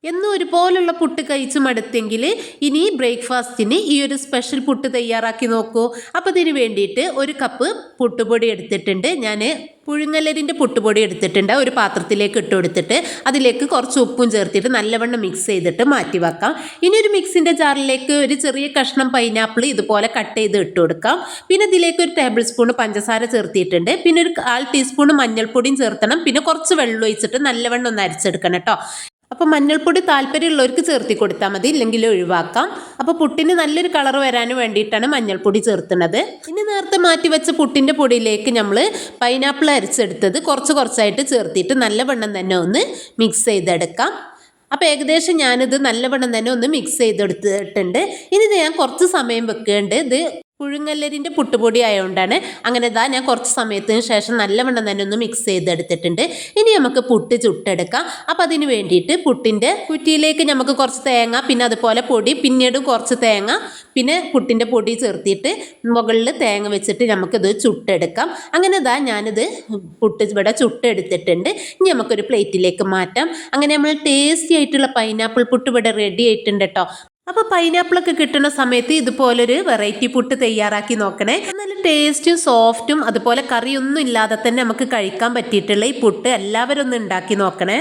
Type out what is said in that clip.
എന്നും ഒരുപോലുള്ള പുട്ട് കഴിച്ച് മടുത്തെങ്കിൽ ഇനി ബ്രേക്ക്ഫാസ്റ്റിന് ഈ ഒരു സ്പെഷ്യൽ പുട്ട് തയ്യാറാക്കി നോക്കൂ. അപ്പോൾ ഇതിന് വേണ്ടിയിട്ട് ഒരു കപ്പ് പുട്ടുപൊടി എടുത്തിട്ടുണ്ട്. ഞാൻ പുഴുങ്ങലരിൻ്റെ പുട്ടുപൊടി എടുത്തിട്ടുണ്ട്. ഒരു പാത്രത്തിലേക്ക് ഇട്ട് കൊടുത്തിട്ട് അതിലേക്ക് കുറച്ച് ഉപ്പും ചേർത്തിട്ട് നല്ലവണ്ണം മിക്സ് ചെയ്തിട്ട് മാറ്റി വെക്കാം. ഇനി ഒരു മിക്സിൻ്റെ ജാറിലേക്ക് ഒരു ചെറിയ കഷ്ണം പൈനാപ്പിൾ ഇതുപോലെ കട്ട് ചെയ്ത് ഇട്ട് കൊടുക്കാം. പിന്നെ ഇതിലേക്ക് ഒരു ടേബിൾ സ്പൂൺ പഞ്ചസാര ചേർത്തിയിട്ടുണ്ട്. പിന്നെ ഒരു 1/4 ടീസ്പൂൺ മഞ്ഞൾപ്പൊടിയും ചേർത്തണം. പിന്നെ കുറച്ച് വെള്ളം ഒഴിച്ചിട്ട് നല്ലവണ്ണം ഒന്ന് അരച്ചെടുക്കണം കേട്ടോ. അപ്പോൾ മഞ്ഞൾപ്പൊടി താല്പര്യമുള്ളവർക്ക് ചേർത്തി കൊടുത്താൽ മതി, ഇല്ലെങ്കിൽ ഒഴിവാക്കാം. അപ്പോൾ പുട്ടിന് നല്ലൊരു കളർ വരാൻ വേണ്ടിയിട്ടാണ് മഞ്ഞൾപ്പൊടി ചേർത്തുന്നത്. ഇനി നേരത്തെ മാറ്റി വെച്ച പുട്ടിൻ്റെ പൊടിയിലേക്ക് നമ്മൾ പൈനാപ്പിൾ അരച്ചെടുത്തത് കുറച്ചായിട്ട് ചേർത്തിട്ട് നല്ലവണ്ണം തന്നെ ഒന്ന് മിക്സ് ചെയ്തെടുക്കാം. അപ്പോൾ ഏകദേശം ഞാനിത് നല്ലവണ്ണം തന്നെ ഒന്ന് മിക്സ് ചെയ്തെടുത്തിട്ടുണ്ട്. ഇനി ഞാൻ കുറച്ച് സമയം വെക്കേണ്ടത് ഇത് പുഴുങ്ങല്ലരിൻ്റെ പുട്ടുപൊടി ആയതുകൊണ്ടാണ്. അങ്ങനെ ഞാൻ കുറച്ച് സമയത്തിന് ശേഷം നല്ലവണ്ണം തന്നെ ഒന്ന് മിക്സ് ചെയ്തെടുത്തിട്ടുണ്ട്. ഇനി നമുക്ക് പുട്ട് ചുട്ടെടുക്കാം. അപ്പോൾ അതിന് വേണ്ടിയിട്ട് പുട്ടിൻ്റെ കുറ്റിയിലേക്ക് നമുക്ക് കുറച്ച് തേങ്ങ, പിന്നെ അതുപോലെ പൊടി, പിന്നീട് കുറച്ച് തേങ്ങ, പിന്നെ പുട്ടിൻ്റെ പൊടി ചേർത്തിട്ട് മുകളിൽ തേങ്ങ വെച്ചിട്ട് നമുക്കിത് ചുട്ടെടുക്കാം. അങ്ങനെ ഞാനിത് പുട്ട് ഇവിടെ ചുട്ടെടുത്തിട്ടുണ്ട്. ഇനി നമുക്കൊരു പ്ലേറ്റിലേക്ക് മാറ്റാം. അങ്ങനെ നമ്മൾ ടേസ്റ്റി ആയിട്ടുള്ള പൈനാപ്പിൾ പുട്ട് ഇവിടെ റെഡി ആയിട്ടുണ്ട് കേട്ടോ. അപ്പോൾ പൈനാപ്പിളൊക്കെ കിട്ടുന്ന സമയത്ത് ഇതുപോലൊരു വെറൈറ്റി പുട്ട് തയ്യാറാക്കി നോക്കണേ. നല്ല ടേസ്റ്റും സോഫ്റ്റും അതുപോലെ കറിയൊന്നും ഇല്ലാതെ തന്നെ നമുക്ക് കഴിക്കാൻ പറ്റിയിട്ടുള്ള ഈ പുട്ട് എല്ലാവരും ഒന്ന് ഉണ്ടാക്കി നോക്കണേ.